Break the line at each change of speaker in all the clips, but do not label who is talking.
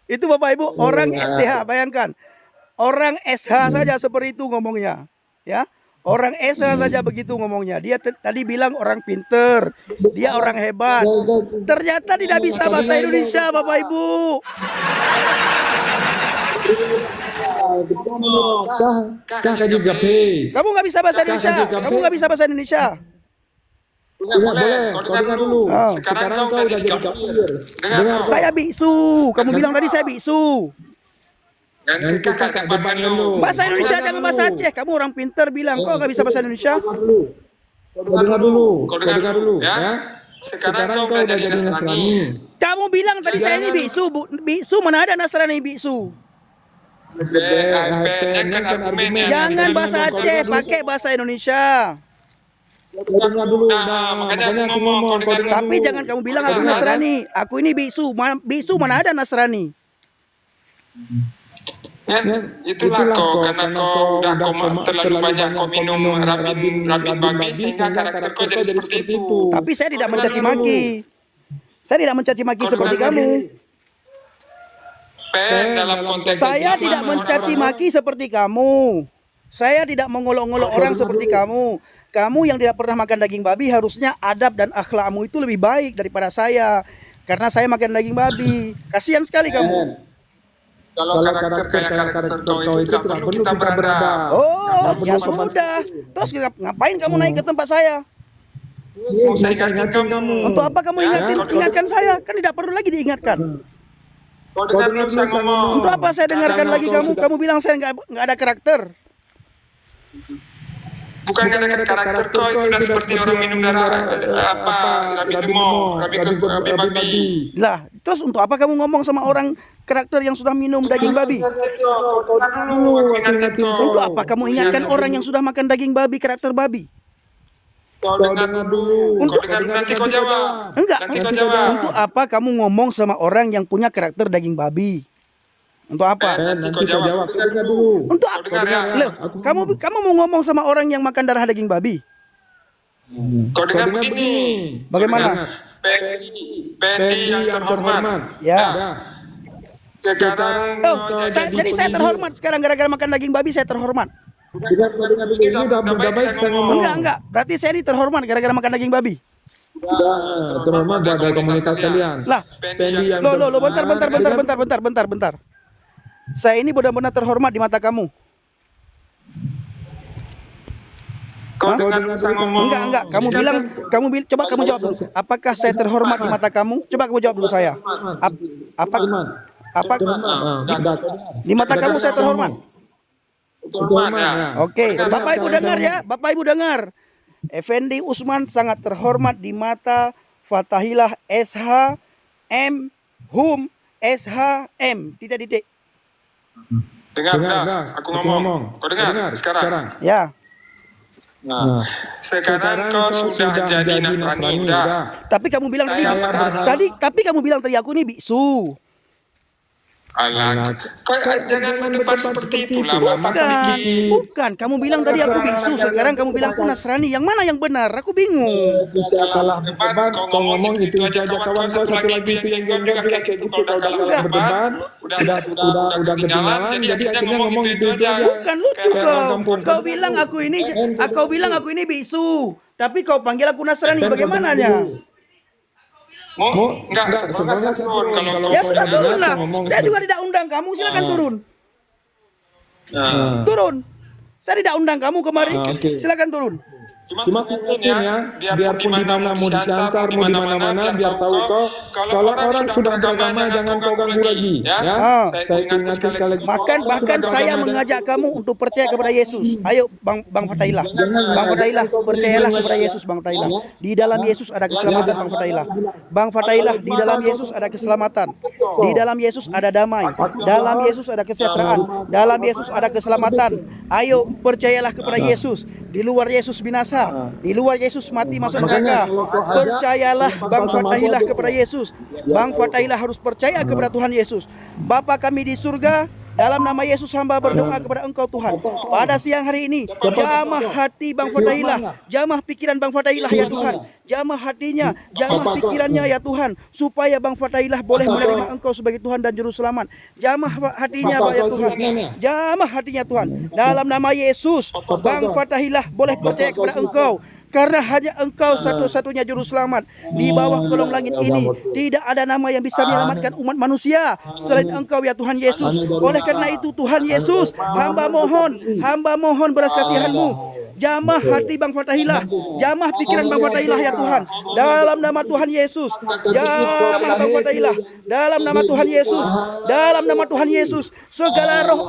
Itu Bapak Ibu orang STH, bayangkan. Orang SH saja seperti itu ngomongnya. Ya. Orang SH saja begitu ngomongnya. Dia tadi bilang orang pinter, dia orang hebat. Ternyata tidak bisa bahasa Indonesia, Bapak Ibu.
Kakak juga P.
Kamu nggak bisa bahasa Indonesia. Kamu nggak bisa bahasa Indonesia.
Boleh, kau dengar dulu. Sekarang kau udah jadi kafir. Dengar.
Saya biksu. Kamu bilang tadi saya biksu.
Nanti kakak depan dulu.
Bahasa Indonesia jangan bahasa Aceh. Kamu orang pinter bilang kok nggak bisa bahasa Indonesia.
Kau dengar dulu, ya. Sekarang kau udah jadi Nasrani.
Kamu bilang tadi saya ini biksu. Biksu mana ada Nasrani biksu?
Kan argumennya.
Jangan bahasa Aceh, pakai bahasa Indonesia.
Dengar dulu. Makanya aku ngomong.
Tapi jangan kamu bilang aku Nasrani. Aku ini biksu. Biksu mana ada Nasrani?
Ya, itulah kau, karena kau udah terlalu banyak kau minum rabin babi sehingga karakter kau jadi seperti itu.
Tapi saya tidak mencaci maki. Saya tidak mencaci maki seperti kamu.
Dalam konteks
Saya tidak mencaci maki seperti kamu. Saya tidak mengolok-olok orang seperti kamu. Kamu yang tidak pernah makan daging babi harusnya adab dan akhlakmu itu lebih baik daripada saya. Karena saya makan daging babi. Kasihan sekali kamu.
Kalau karakter kau itu tidak perlu kita beradab.
Oh, ya sudah. Terus ngapain kamu naik ke tempat saya?
Saya ingatkan kamu.
Untuk apa kamu ingatkan saya? Kan tidak perlu lagi diingatkan.
Kau dengar dulu saya ngomong.
Untuk apa saya dengarkan lagi kamu? Kamu bilang saya nggak ada karakter.
Bukan karena karakter kau itu udah seperti orang minum darah rabi demo, rabi babi.
Lah, terus untuk apa kamu ngomong sama orang karakter yang sudah minum daging babi?
Kau dengar dulu,
Untuk apa kamu ingatkan orang yang sudah makan daging babi, karakter babi?
Kau dengar dulu. Kau dengar nanti kau jawab.
Enggak.
Nanti kau jawab.
Untuk apa kamu ngomong sama orang yang punya karakter daging babi? Untuk apa?
Nanti kau jawab. Dengar dulu.
Untuk apa? Loh, kamu mau ngomong sama orang yang makan darah daging babi?
Kau dengar begini.
Bagaimana?
Pendi yang terhormat.
Ya.
Sekarang
jadi saya terhormat sekarang gara-gara makan daging babi saya terhormat.
Dengar dulu. Ini udah baik saya ngomong.
Enggak. Berarti saya ini terhormat gara-gara makan daging babi.
Terhormat buat komunitas kalian.
Lah, lo, bentar. Saya ini benar-benar terhormat di mata kamu.
Kau dengar saya ngomong.
Enggak. Kamu bilang, coba kamu jawab dulu. Apakah saya terhormat di mata kamu? Coba kamu jawab dulu saya. Apa di mata kamu saya terhormat? Oke, Bapak Ibu dengar ya. Bapak Ibu dengar. Effendi Usman sangat terhormat di mata Fatahillah SH M Hum SHM titik.
Dengar, aku ngomong. Kau dengar sekarang?
Ya.
Nah, sekarang kau sudah jadi Nasrani udah.
Tapi kamu bilang tadi kamu bilang tadi aku ini biksu.
Alah, kau jangan mendebat seperti itulah.
Bukan, kamu bilang tadi aku biksu, sekarang kamu bilang aku Nasrani. Yang mana yang benar? Aku bingung.
Kalah debat, kau ngomong itu aja kawan kau satu lagi itu yang juga kayak gitu. Kalau udah kalah berdebat, udah ketinggalan, jadi akhirnya ngomong itu aja.
Bukan lucu kau bilang aku ini biksu, tapi kau panggil aku Nasrani. Bagaimananya?
Enggak turun. Kalau
ya sudah turun lah. Saya juga tidak undang kamu, silakan turun. Turun. Saya tidak undang kamu kemarin. Silakan turun.
Cuma ingetin ya, biarpun di mana mau diantar, mau di mana-mana, biar tahu kau kalau orang sudah beragama jangan kau ganggu lagi. Ya, saya ingatkan sekali lagi.
Bahkan saya mengajak kamu untuk percaya kepada Yesus. Ayo, Bang Fatahillah. Bang Fatahillah, percayalah kepada Yesus, Bang Fatahillah. Di dalam Yesus ada keselamatan, Bang Fatahillah. Bang Fatahillah, di dalam Yesus ada keselamatan. Di dalam Yesus ada damai. Dalam Yesus ada kesejahteraan. Dalam Yesus ada keselamatan. Ayo, percayalah kepada Yesus. Di luar Yesus binasa. Di luar Yesus mati masuk neraka. Percayalah Bang Fatahillah kepada Yesus. Bang Fatahillah harus percaya kepada Tuhan Yesus. Bapa kami di surga, Dalam nama Yesus hamba berdoa kepada Engkau Tuhan. Pada siang hari ini, jamah hati Bang Fatailah, jamah pikiran Bang Fatailah ya Tuhan. Jamah hatinya, jamah pikirannya ya Tuhan, supaya Bang Fatailah boleh menerima Engkau sebagai Tuhan dan Juru Selamat. Jamah hatinya ya Tuhan. Jamah hatinya Tuhan. Dalam nama Yesus, Bang Fatailah boleh percaya kepada Engkau. Karena hanya Engkau satu-satunya Juru Selamat. Di bawah kolong langit ini tidak ada nama yang bisa menyelamatkan umat manusia selain Engkau ya Tuhan Yesus. Oleh karena itu Tuhan Yesus, hamba mohon belas kasihan-Mu. Jamah hati Bang Fatailah, jamah pikiran Bang Fatailah ya Tuhan. Dalam nama Tuhan Yesus, jamah Bang Fatailah. Dalam nama Tuhan Yesus, dalam nama Tuhan Yesus, segala roh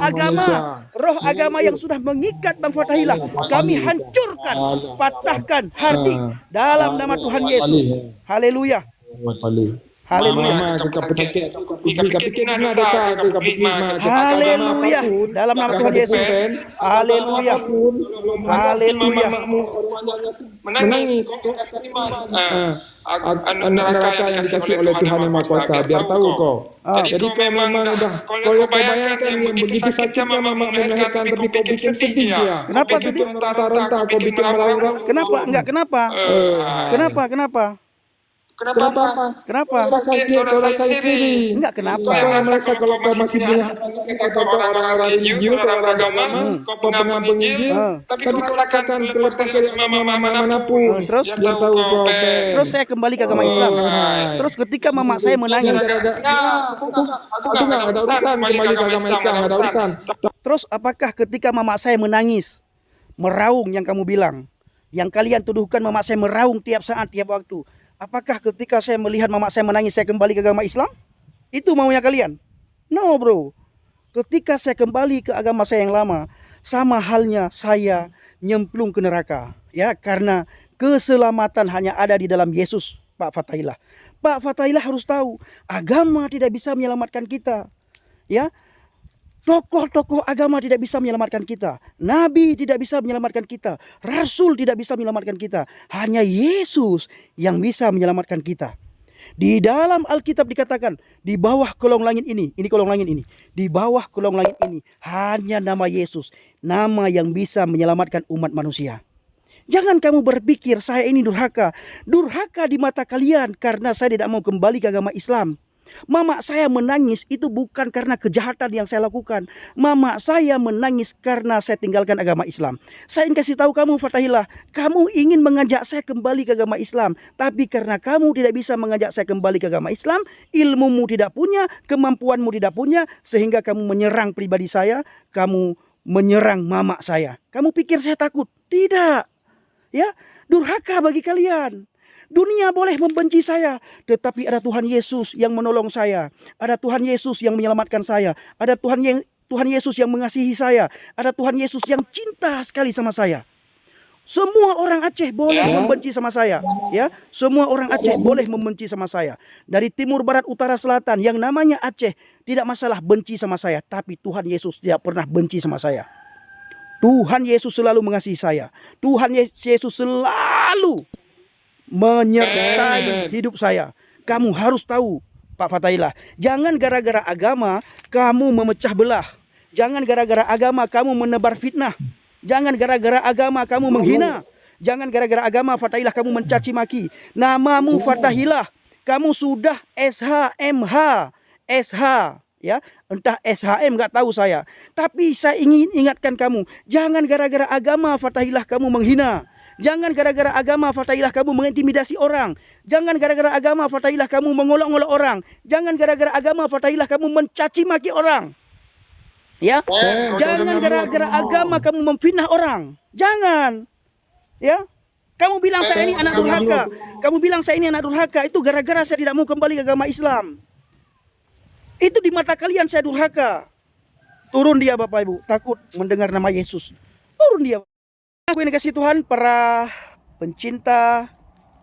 agama yang sudah mengikat Bang Fatailah, kami hancurkan, patahkan hati dalam nama Tuhan Yesus. Haleluya. Haleluya. Haleluya. Dalam nama Tuhan Yesus. Haleluya. Haleluya.
Menangis. Neraka yang dikasih oleh Tuhan Yang Maha Kuasa, biar tahu kau. Jadi kau memang udah, kalau kau bayangkan yang begitu sakitnya mama melahirkan, tapi kau bikin sedih dia.
Kenapa
kau bikin rentah-rentah, kau bikin meraung-raung.
Kenapa? Enggak, kenapa? Kenapa?
Kenapa? Rasa sakit kau rasain sendiri.
Enggak, kenapa?
Kau merasa kalau kau masih punya kata orang-orang religius, orang agama, kau pengampung Injil, tapi kau rasakan terlepas dari agama manapun.
Terus?
Biar tahu kau.
Terus saya kembali ke agama Islam. Terus ketika mama saya menangis.
Aku nggak ada urusan kembali ke agama Islam, nggak ada urusan.
Terus apakah ketika mama saya menangis, meraung yang kamu bilang, yang kalian tuduhkan mama saya meraung tiap saat, tiap waktu, apakah ketika saya melihat mama saya menangis, saya kembali ke agama Islam? Itu maunya kalian? No bro. Ketika saya kembali ke agama saya yang lama, sama halnya saya nyemplung ke neraka. Ya, karena keselamatan hanya ada di dalam Yesus, Pak Fatailah. Pak Fatailah harus tahu, agama tidak bisa menyelamatkan kita. Ya, tokoh-tokoh agama tidak bisa menyelamatkan kita. Nabi tidak bisa menyelamatkan kita. Rasul tidak bisa menyelamatkan kita. Hanya Yesus yang bisa menyelamatkan kita. Di dalam Alkitab dikatakan, di bawah kolong langit ini kolong langit ini, di bawah kolong langit ini hanya nama Yesus, nama yang bisa menyelamatkan umat manusia. Jangan kamu berpikir saya ini durhaka. Durhaka di mata kalian karena saya tidak mau kembali ke agama Islam. Mama saya menangis itu bukan karena kejahatan yang saya lakukan. Mama saya menangis karena saya tinggalkan agama Islam. Saya ingin kasih tahu kamu Fatailah, kamu ingin mengajak saya kembali ke agama Islam, tapi karena kamu tidak bisa mengajak saya kembali ke agama Islam, ilmumu tidak punya, kemampuanmu tidak punya, sehingga kamu menyerang pribadi saya, kamu menyerang mama saya. Kamu pikir saya takut? Tidak. Ya, durhaka bagi kalian. Dunia boleh membenci saya, tetapi ada Tuhan Yesus yang menolong saya. Ada Tuhan Yesus yang menyelamatkan saya. Ada Tuhan Yesus yang mengasihi saya. Ada Tuhan Yesus yang cinta sekali sama saya. Semua orang Aceh boleh membenci sama saya, ya. Semua orang Aceh boleh membenci sama saya. Dari timur, barat, utara, selatan, yang namanya Aceh tidak masalah benci sama saya, tapi Tuhan Yesus tidak pernah benci sama saya. Tuhan Yesus selalu mengasihi saya. Tuhan Yesus selalu menyertai hidup saya. Kamu harus tahu, Pak Fatailah, jangan gara-gara agama kamu memecah belah. Jangan gara-gara agama kamu menebar fitnah. Jangan gara-gara agama kamu menghina. Jangan gara-gara agama Fatailah kamu mencaci maki. Namamu Fatailah, kamu sudah SH, MH, SH, ya, entah SHM nggak tahu saya. Tapi saya ingin ingatkan kamu, jangan gara-gara agama Fatailah kamu menghina. Jangan gara-gara agama Fatailah kamu mengintimidasi orang. Jangan gara-gara agama Fatailah kamu mengolok-olok orang. Jangan gara-gara agama Fatailah kamu mencaci maki orang. Ya, jangan gara-gara agama kamu memfitnah orang. Jangan. Ya, kamu bilang saya ini anak durhaka. Kamu bilang saya ini anak durhaka. Itu gara-gara saya tidak mau kembali ke agama Islam. Itu di mata kalian saya durhaka. Turun dia Bapak Ibu, takut mendengar nama Yesus. Turun dia. Aku ini kasih Tuhan, para pencinta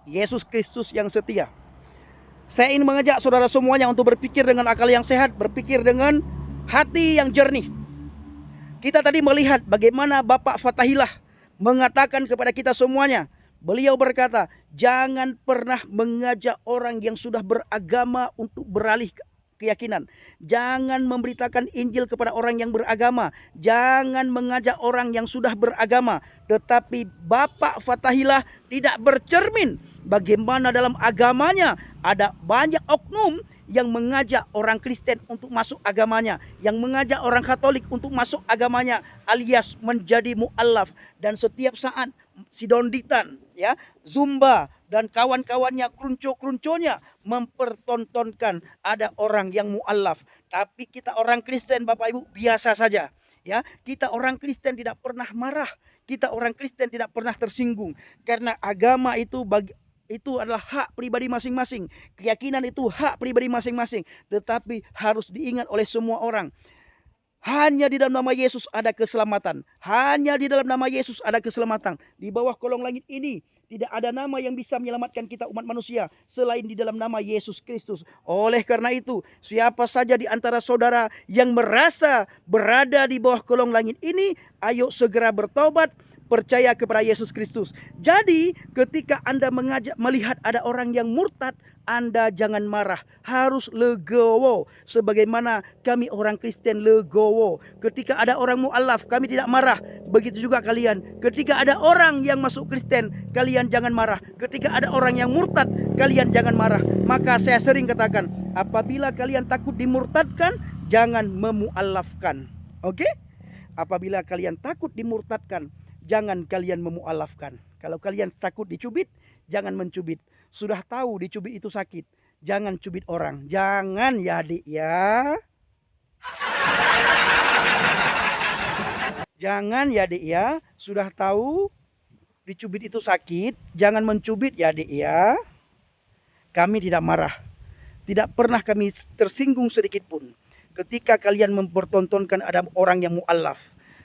Yesus Kristus yang setia. Saya ingin mengajak saudara semuanya untuk berpikir dengan akal yang sehat, berpikir dengan hati yang jernih. Kita tadi melihat bagaimana Bapak Fatailah mengatakan kepada kita semuanya. Beliau berkata, jangan pernah mengajak orang yang sudah beragama untuk beralih keyakinan. Jangan memberitakan Injil kepada orang yang beragama. Jangan mengajak orang yang sudah beragama. Tetapi Bapak Fathaillah tidak bercermin bagaimana dalam agamanya ada banyak oknum yang mengajak orang Kristen untuk masuk agamanya, yang mengajak orang Katolik untuk masuk agamanya, alias menjadi mu'alaf. Dan setiap saat si Donditan, ya, Zumba dan kawan-kawannya, krunco-krunconya mempertontonkan ada orang yang mu'alaf. Tapi kita orang Kristen, Bapak Ibu, biasa saja. Ya, kita orang Kristen tidak pernah marah. Kita orang Kristen tidak pernah tersinggung, karena agama itu itu adalah hak pribadi masing-masing. Keyakinan itu hak pribadi masing-masing. Tetapi harus diingat oleh semua orang. Hanya di dalam nama Yesus ada keselamatan. Hanya di dalam nama Yesus ada keselamatan. Di bawah kolong langit ini tidak ada nama yang bisa menyelamatkan kita umat manusia selain di dalam nama Yesus Kristus. Oleh karena itu, siapa saja di antara saudara yang merasa berada di bawah kolong langit ini, ayo segera bertobat, percaya kepada Yesus Kristus. Jadi ketika Anda melihat ada orang yang murtad, Anda jangan marah, harus legowo. Sebagaimana kami orang Kristen legowo. Ketika ada orang mu'alaf, kami tidak marah. Begitu juga kalian. Ketika ada orang yang masuk Kristen, kalian jangan marah. Ketika ada orang yang murtad, kalian jangan marah. Maka saya sering katakan, apabila kalian takut dimurtadkan, jangan memu'alafkan. Oke? Apabila kalian takut dimurtadkan, jangan kalian memu'alafkan. Kalau kalian takut dicubit, jangan mencubit. Sudah tahu dicubit itu sakit, jangan cubit orang. Jangan ya adik ya. Jangan ya adik ya. Sudah tahu dicubit itu sakit, jangan mencubit ya adik ya. Kami tidak marah. Tidak pernah kami tersinggung sedikit pun. Ketika kalian mempertontonkan ada orang yang mu'alaf.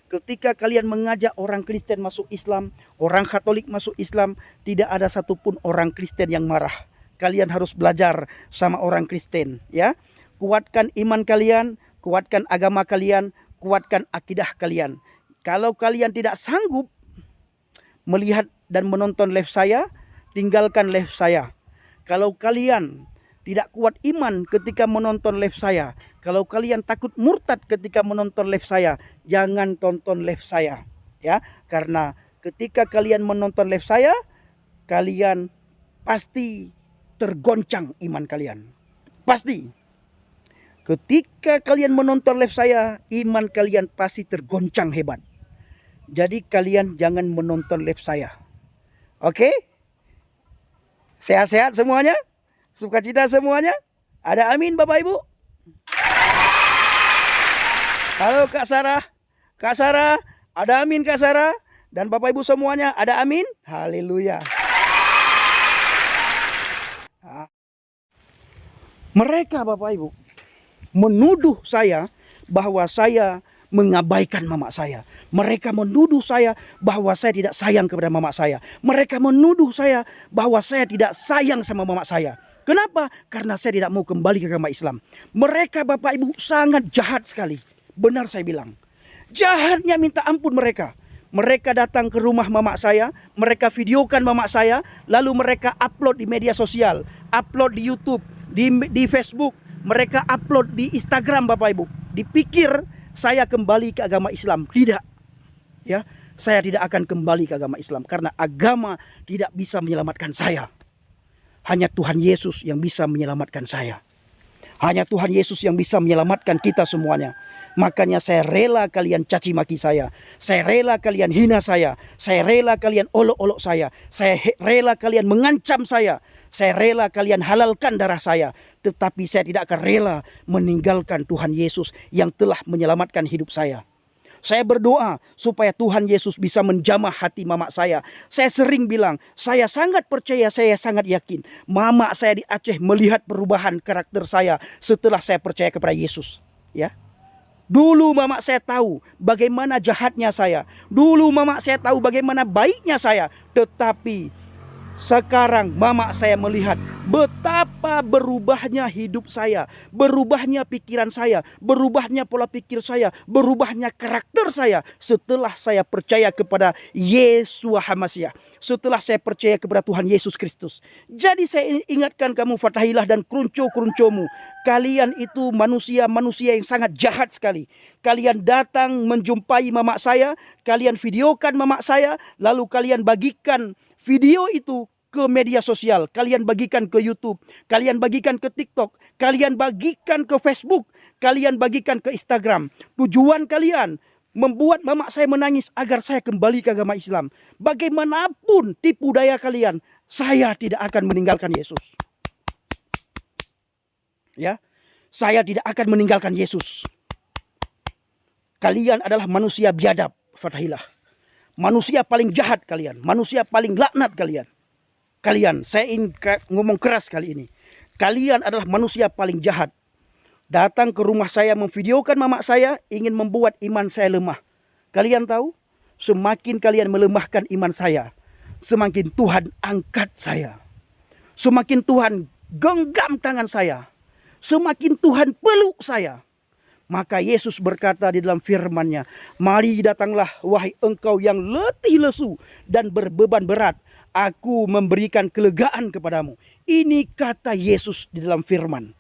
Ketika kalian mengajak orang Kristen masuk Islam, orang Katolik masuk Islam, tidak ada satupun orang Kristen yang marah. Kalian harus belajar sama orang Kristen, ya. Kuatkan iman kalian, kuatkan agama kalian, kuatkan akidah kalian. Kalau kalian tidak sanggup melihat dan menonton live saya, tinggalkan live saya. Kalau kalian tidak kuat iman ketika menonton live saya, kalau kalian takut murtad ketika menonton live saya, jangan tonton live saya, ya. Karena ketika kalian menonton live saya, kalian pasti tergoncang iman kalian. Pasti. Ketika kalian menonton live saya, iman kalian pasti tergoncang hebat. Jadi kalian jangan menonton live saya. Oke? Sehat-sehat semuanya? Sukacita semuanya? Ada amin Bapak Ibu? Halo Kak Sarah. Kak Sarah, ada amin Kak Sarah? Dan Bapak Ibu semuanya, ada amin? Haleluya. Mereka Bapak Ibu menuduh saya bahwa saya mengabaikan mama saya. Mereka menuduh saya bahwa saya tidak sayang kepada mama saya. Mereka menuduh saya bahwa saya tidak sayang sama mama saya. Kenapa? Karena saya tidak mau kembali ke agama Islam. Mereka Bapak Ibu sangat jahat sekali. Benar saya bilang. Jahatnya minta ampun mereka. Mereka datang ke rumah mama saya. Mereka videokan mama saya. Lalu mereka upload di media sosial. Upload di YouTube. Di Facebook. Mereka upload di Instagram Bapak Ibu. Dipikir saya kembali ke agama Islam. Tidak. Ya, saya tidak akan kembali ke agama Islam. Karena agama tidak bisa menyelamatkan saya. Hanya Tuhan Yesus yang bisa menyelamatkan saya. Hanya Tuhan Yesus yang bisa menyelamatkan kita semuanya. Makanya saya rela kalian caci maki saya. Saya rela kalian hina saya. Saya rela kalian olok-olok saya. Saya rela kalian mengancam saya. Saya rela kalian halalkan darah saya. Tetapi saya tidak akan rela meninggalkan Tuhan Yesus yang telah menyelamatkan hidup saya. Saya berdoa supaya Tuhan Yesus bisa menjamah hati mama saya. Saya sering bilang, saya sangat percaya, saya sangat yakin. Mama saya di Aceh melihat perubahan karakter saya setelah saya percaya kepada Yesus. Ya. Dulu mama saya tahu bagaimana jahatnya saya. Dulu mama saya tahu bagaimana baiknya saya. Tetapi Sekarang mama saya melihat betapa berubahnya hidup saya, berubahnya pikiran saya, berubahnya pola pikir saya, berubahnya karakter saya setelah saya percaya kepada Yeshua HaMashiach, setelah saya percaya kepada Tuhan Yesus Kristus. Jadi saya ingatkan kamu Fathahilah dan krunco-kruncomu, kalian itu manusia-manusia yang sangat jahat sekali. Kalian datang menjumpai mama saya, kalian videokan mama saya, lalu kalian bagikan video itu ke media sosial, kalian bagikan ke YouTube, kalian bagikan ke TikTok, kalian bagikan ke Facebook, kalian bagikan ke Instagram. Tujuan kalian membuat mama saya menangis agar saya kembali ke agama Islam. Bagaimanapun tipu daya kalian, saya tidak akan meninggalkan Yesus. Ya, saya tidak akan meninggalkan Yesus. Kalian adalah manusia biadab, Fathahilah. Manusia paling jahat kalian, manusia paling laknat kalian. Saya ingin ngomong keras kali ini. Kalian adalah manusia paling jahat. Datang ke rumah saya memvideokan mama saya, ingin membuat iman saya lemah. Kalian tahu, semakin kalian melemahkan iman saya, semakin Tuhan angkat saya. Semakin Tuhan genggam tangan saya, semakin Tuhan peluk saya. Maka Yesus berkata di dalam firman-Nya, mari datanglah wahai engkau yang letih lesu dan berbeban berat, aku memberikan kelegaan kepadamu. Ini kata Yesus di dalam firman.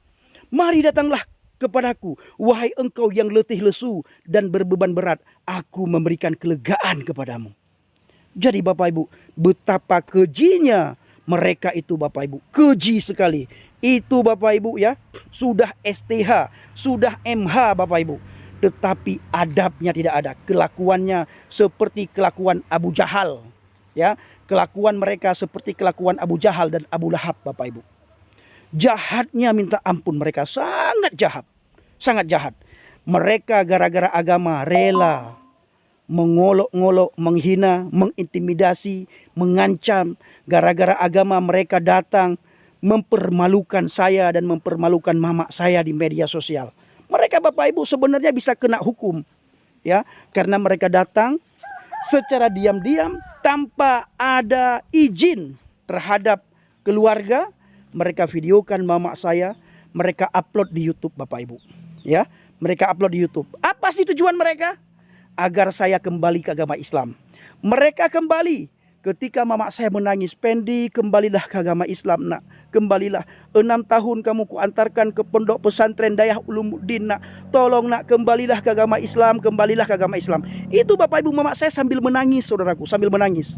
Mari datanglah kepadaku, wahai engkau yang letih lesu dan berbeban berat, aku memberikan kelegaan kepadamu. Jadi Bapak Ibu, betapa kejinya mereka itu Bapak Ibu. Keji sekali. Itu Bapak Ibu ya, sudah STH, sudah MH Bapak Ibu. Tetapi adabnya tidak ada. Kelakuannya seperti kelakuan Abu Jahal. Ya, kelakuan mereka seperti kelakuan Abu Jahal dan Abu Lahab Bapak Ibu. Jahatnya minta ampun mereka, sangat jahat. Sangat jahat. Mereka gara-gara agama rela mengolok-ngolok, menghina, mengintimidasi, mengancam. Gara-gara agama mereka datang mempermalukan saya dan mempermalukan mama saya di media sosial. Mereka Bapak Ibu sebenarnya bisa kena hukum. Ya, karena mereka datang secara diam-diam tanpa ada izin terhadap keluarga. Mereka videokan mama saya, mereka upload di YouTube Bapak Ibu. Ya, mereka upload di YouTube. Apa sih tujuan mereka? Agar saya kembali ke agama Islam. Mereka kembali ketika mama saya menangis, Pendi kembalilah ke agama Islam nak. Kembalilah, 6 tahun kamu kuantarkan ke pondok pesantren Dayah Ulumuddin nak. Tolong nak, kembalilah ke agama Islam, kembalilah ke agama Islam. Itu Bapak Ibu mama saya sambil menangis saudaraku, sambil menangis.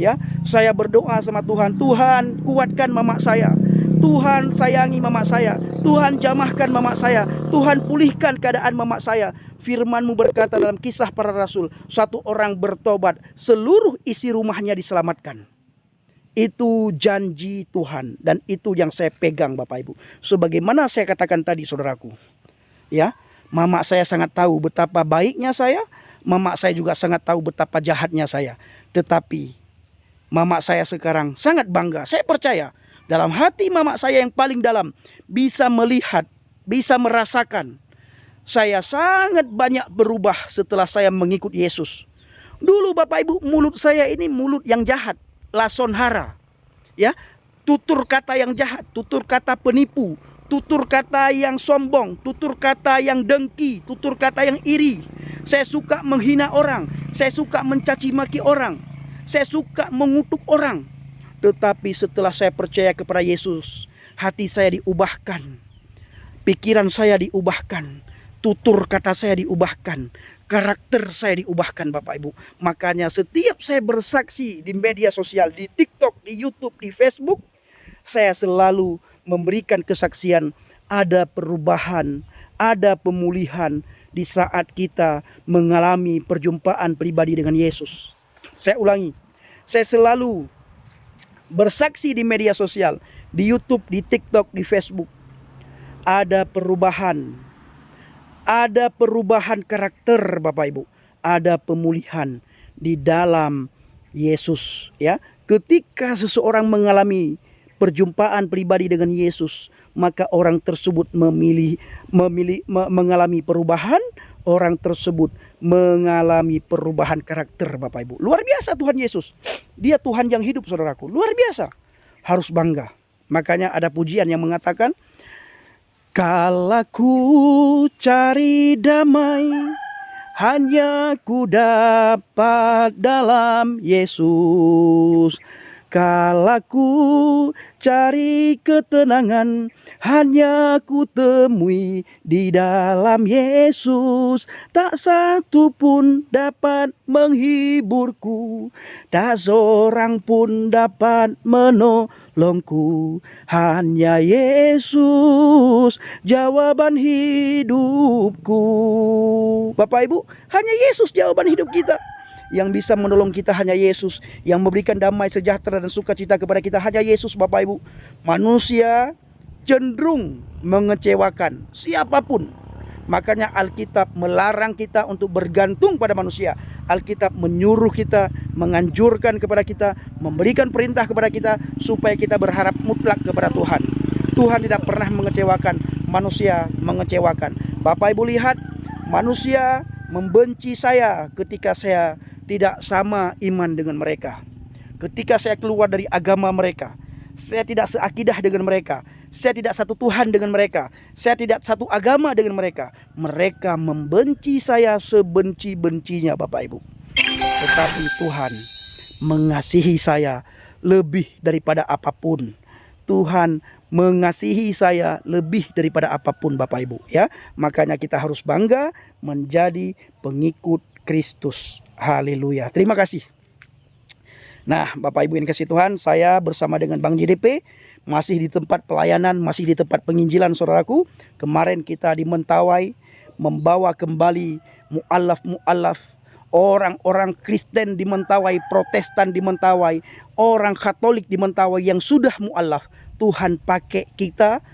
Ya, saya berdoa sama Tuhan, Tuhan kuatkan mama saya. Tuhan sayangi mama saya. Tuhan jamahkan mama saya. Tuhan pulihkan keadaan mama saya. Firman-Mu berkata dalam Kisah Para Rasul, satu orang bertobat, seluruh isi rumahnya diselamatkan. Itu janji Tuhan dan itu yang saya pegang Bapak Ibu. Sebagaimana saya katakan tadi saudaraku. Ya, mama saya sangat tahu betapa baiknya saya, mama saya juga sangat tahu betapa jahatnya saya. Tetapi mama saya sekarang sangat bangga. Saya percaya dalam hati mama saya yang paling dalam bisa melihat, bisa merasakan saya sangat banyak berubah setelah saya mengikut Yesus. Dulu Bapak Ibu, mulut saya ini mulut yang jahat, lason hara. Ya, tutur kata yang jahat, tutur kata penipu, tutur kata yang sombong, tutur kata yang dengki, tutur kata yang iri. Saya suka menghina orang, saya suka mencaci maki orang, saya suka mengutuk orang. Tetapi setelah saya percaya kepada Yesus, hati saya diubahkan, pikiran saya diubahkan, tutur kata saya diubahkan, karakter saya diubahkan Bapak Ibu. Makanya setiap saya bersaksi di media sosial, di TikTok, di YouTube, di Facebook, saya selalu memberikan kesaksian ada perubahan, ada pemulihan di saat kita mengalami perjumpaan pribadi dengan Yesus. Saya ulangi, saya selalu bersaksi di media sosial, di YouTube, di TikTok, di Facebook. Ada perubahan. Ada perubahan karakter Bapak Ibu. Ada pemulihan di dalam Yesus. Ya, ketika seseorang mengalami perjumpaan pribadi dengan Yesus, maka orang tersebut mengalami perubahan, orang tersebut mengalami perubahan karakter Bapak Ibu. Luar biasa Tuhan Yesus. Dia Tuhan yang hidup saudaraku. Luar biasa. Harus bangga. Makanya ada pujian yang mengatakan, kala ku cari damai, hanya ku dapat dalam Yesus. Kala ku cari ketenangan, hanya ku temui di dalam Yesus. Tak satu pun dapat menghiburku, tak seorang pun dapat menolongku. Hanya Yesus jawaban hidupku. Bapak Ibu, hanya Yesus jawaban hidup kita. Yang bisa menolong kita hanya Yesus. Yang memberikan damai, sejahtera dan sukacita kepada kita hanya Yesus Bapak Ibu. Manusia cenderung mengecewakan siapapun. Makanya Alkitab melarang kita untuk bergantung pada manusia. Alkitab menyuruh kita, menganjurkan kepada kita, memberikan perintah kepada kita supaya kita berharap mutlak kepada Tuhan. Tuhan tidak pernah mengecewakan, manusia mengecewakan. Bapak Ibu lihat, manusia membenci saya ketika saya tidak sama iman dengan mereka. Ketika saya keluar dari agama mereka, saya tidak seakidah dengan mereka, saya tidak satu Tuhan dengan mereka, saya tidak satu agama dengan mereka. Mereka membenci saya sebenci-bencinya Bapak Ibu. Tetapi Tuhan mengasihi saya lebih daripada apapun. Tuhan mengasihi saya lebih daripada apapun Bapak Ibu ya. Makanya kita harus bangga menjadi pengikut Kristus. Haleluya. Terima kasih. Nah, Bapak Ibu yang kasih Tuhan, saya bersama dengan Bang JDP masih di tempat pelayanan, masih di tempat penginjilan saudaraku. Kemarin kita di Mentawai membawa kembali mu'alaf, orang-orang Kristen di Mentawai, Protestan di Mentawai, orang Katolik di Mentawai yang sudah mu'alaf. Tuhan pakai kita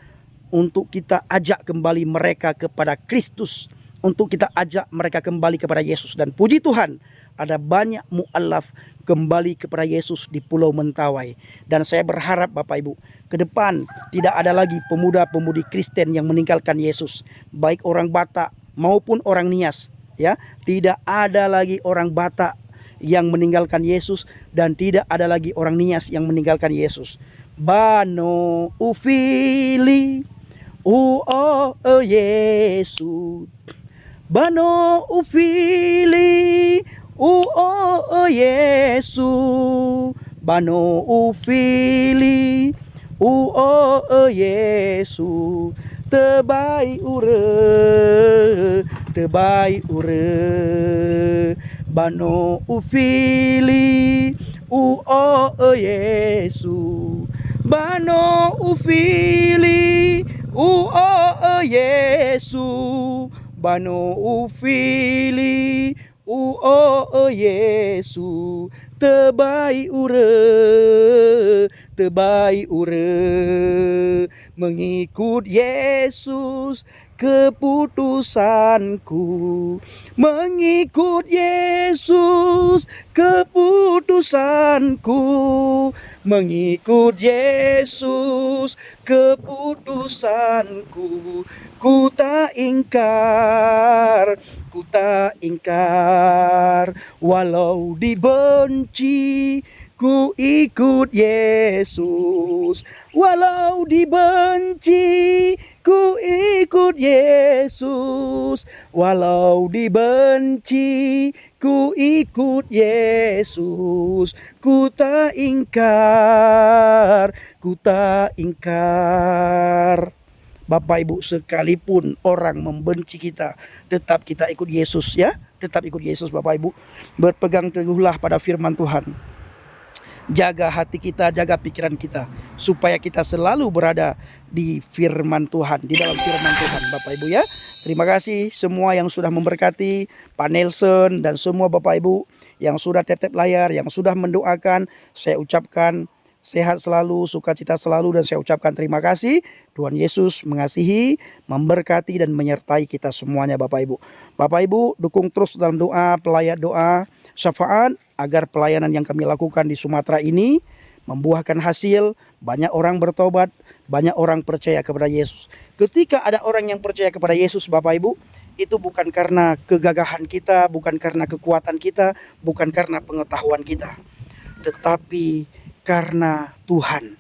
untuk kita ajak kembali mereka kepada Kristus, untuk kita ajak mereka kembali kepada Yesus. Dan puji Tuhan, ada banyak mu'alaf kembali kepada Yesus di Pulau Mentawai. Dan saya berharap Bapak Ibu, ke depan tidak ada lagi pemuda-pemudi Kristen yang meninggalkan Yesus, baik orang Batak maupun orang Nias ya. Tidak ada lagi orang Batak yang meninggalkan Yesus, dan tidak ada lagi orang Nias yang meninggalkan Yesus. Bano ufili Yesus, Bano ufili Yesus, Bano ufili Yesus, tebai ure, Bano ufili Yesus, Bano ufili Yesus, Bano ufili Yesus, tebai ure, mengikut Yesus keputusanku, mengikut Yesus keputusanku, mengikut Yesus keputusanku. Ku tak ingkar, walau dibenci, ku ikut Yesus. Walau dibenci, ku ikut Yesus. Walau dibenci, ku ikut Yesus. Ku tak ingkar. Bapak Ibu, sekalipun orang membenci kita, tetap kita ikut Yesus ya. Tetap ikut Yesus Bapak Ibu. Berpegang teguhlah pada firman Tuhan. Jaga hati kita, jaga pikiran kita, supaya kita selalu berada di firman Tuhan, di dalam firman Tuhan Bapak Ibu ya. Terima kasih semua yang sudah memberkati, Pak Nelson dan semua Bapak Ibu yang sudah tap-tap layar, yang sudah mendoakan. Saya ucapkan sehat selalu, sukacita selalu, dan saya ucapkan terima kasih. Tuhan Yesus mengasihi, memberkati, dan menyertai kita semuanya Bapak Ibu. Bapak Ibu, dukung terus dalam doa, pelayan doa, syafaat, agar pelayanan yang kami lakukan di Sumatera ini membuahkan hasil, banyak orang bertobat, banyak orang percaya kepada Yesus. Ketika ada orang yang percaya kepada Yesus Bapak Ibu, itu bukan karena kegagahan kita, bukan karena kekuatan kita, bukan karena pengetahuan kita, tetapi karena Tuhan.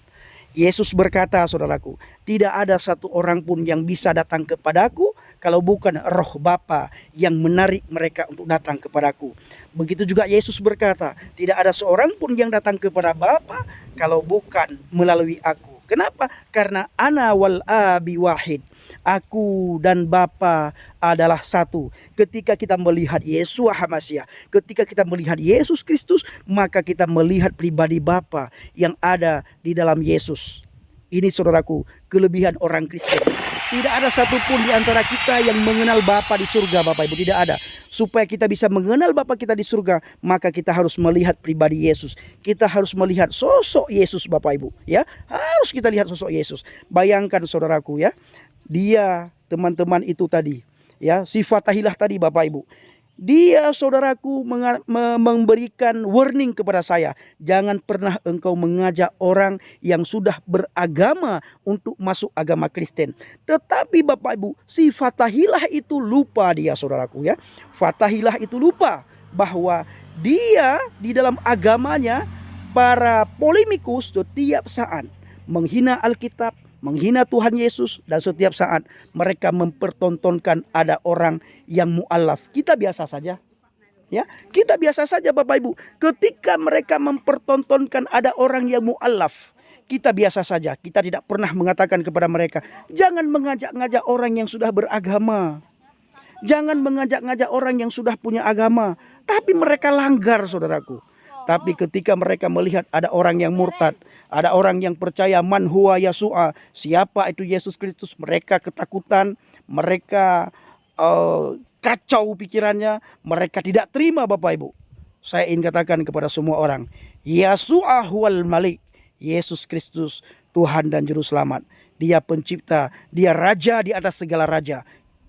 Yesus berkata, saudaraku, tidak ada satu orang pun yang bisa datang kepadaku kalau bukan Roh Bapa yang menarik mereka untuk datang kepadaku. Begitu juga Yesus berkata, tidak ada seorang pun yang datang kepada Bapa kalau bukan melalui aku. Kenapa? Karena ana wal abi wahid. Aku dan Bapa adalah satu. Ketika kita melihat Yesua HaMasyiah, ketika kita melihat Yesus Kristus, maka kita melihat pribadi Bapa yang ada di dalam Yesus. Ini saudaraku, kelebihan orang Kristen. Tidak ada satupun di antara kita yang mengenal Bapa di surga, Bapak Ibu. Tidak ada. Supaya kita bisa mengenal Bapa kita di surga, maka kita harus melihat pribadi Yesus. Kita harus melihat sosok Yesus, Bapak Ibu. Ya, harus kita lihat sosok Yesus. Bayangkan saudaraku ya. Dia, teman-teman itu tadi, ya, si Fatahilah tadi, Bapak Ibu. Dia, saudaraku, memberikan warning kepada saya. Jangan pernah engkau mengajak orang yang sudah beragama untuk masuk agama Kristen. Tetapi Bapak Ibu, si Fatahilah itu lupa dia, saudaraku ya. Fatahilah itu lupa bahwa dia di dalam agamanya, para polemikus setiap saat menghina Alkitab, menghina Tuhan Yesus, dan setiap saat mereka mempertontonkan ada orang yang mu'alaf. Kita biasa saja. Ya, kita biasa saja Bapak Ibu. Ketika mereka mempertontonkan ada orang yang mu'alaf, kita biasa saja. Kita tidak pernah mengatakan kepada mereka, jangan mengajak-ngajak orang yang sudah beragama. Jangan mengajak-ngajak orang yang sudah punya agama. Tapi mereka langgar, saudaraku. Tapi ketika mereka melihat ada orang yang murtad, ada orang yang percaya man huwa Yasua, siapa itu Yesus Kristus, mereka ketakutan, mereka kacau pikirannya, mereka tidak terima Bapak Ibu. Saya ingin katakan kepada semua orang, Yasua huwal Malik, Yesus Kristus Tuhan dan Juru Selamat. Dia pencipta, dia raja di atas segala raja,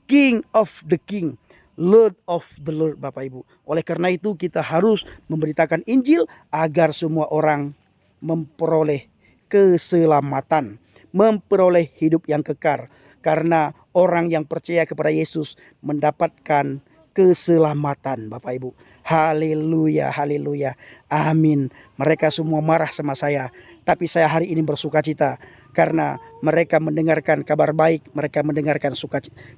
King of the King, Lord of the Lord, Bapak Ibu. Oleh karena itu kita harus memberitakan Injil agar semua orang memperoleh keselamatan, memperoleh hidup yang kekal. Karena orang yang percaya kepada Yesus mendapatkan keselamatan, Bapak Ibu. Haleluya, haleluya, amin. Mereka semua marah sama saya, tapi saya hari ini bersuka cita karena mereka mendengarkan kabar baik, mereka mendengarkan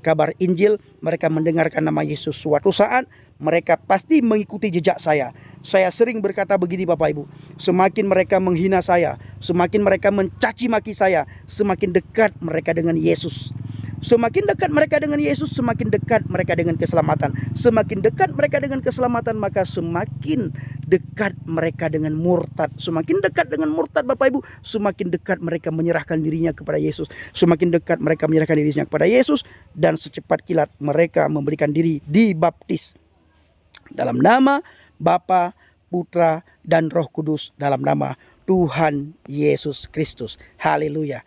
kabar Injil, mereka mendengarkan nama Yesus. Suatu saat mereka pasti mengikuti jejak saya. Saya sering berkata begini Bapak Ibu, semakin mereka menghina saya, semakin mereka mencaci maki saya, semakin dekat mereka dengan Yesus. Semakin dekat mereka dengan Yesus, semakin dekat mereka dengan keselamatan. Semakin dekat mereka dengan keselamatan, maka semakin dekat mereka dengan murtad. Semakin dekat dengan murtad Bapak Ibu, semakin dekat mereka menyerahkan dirinya kepada Yesus. Semakin dekat mereka menyerahkan dirinya kepada Yesus, dan secepat kilat mereka memberikan diri dibaptis dalam nama Bapa, Putra, dan Roh Kudus, dalam nama Tuhan Yesus Kristus. Haleluya.